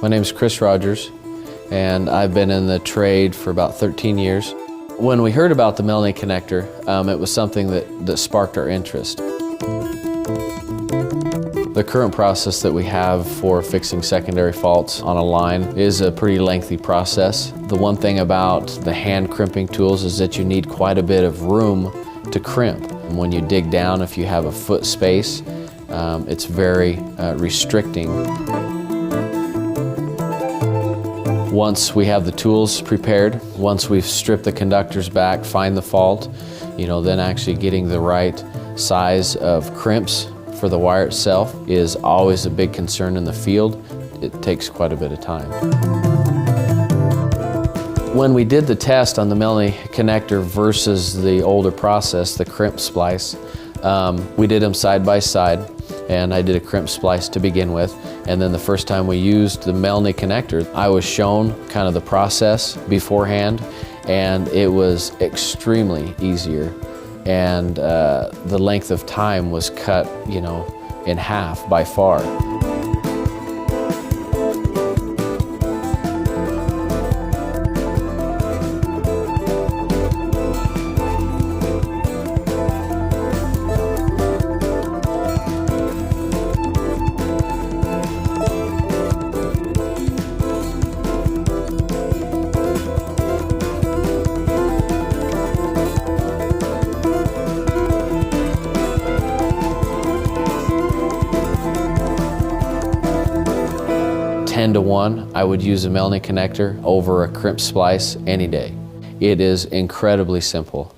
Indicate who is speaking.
Speaker 1: My name is Chris Rogers, and I've been in the trade for about 13 years. When we heard about the Melni connector, it was something that sparked our interest. The current process that we have for fixing secondary faults on a line is a pretty lengthy process. The one thing about the hand crimping tools is that you need quite a bit of room to crimp. When you dig down, if you have a foot space, it's very restricting. Once we have the tools prepared, once we've stripped the conductors back, find the fault, then actually getting the right size of crimps for the wire itself is always a big concern in the field. It takes quite a bit of time. When we did the test on the Melni connector versus the older process, the crimp splice, we did them side by side, and I did a crimp splice to begin with. And then the first time we used the Melni connector, I was shown kind of the process beforehand, and it was extremely easier. And the length of time was cut, in half by far. Ten to 1, I would use a Melni connector over a crimp splice any day. It is incredibly simple.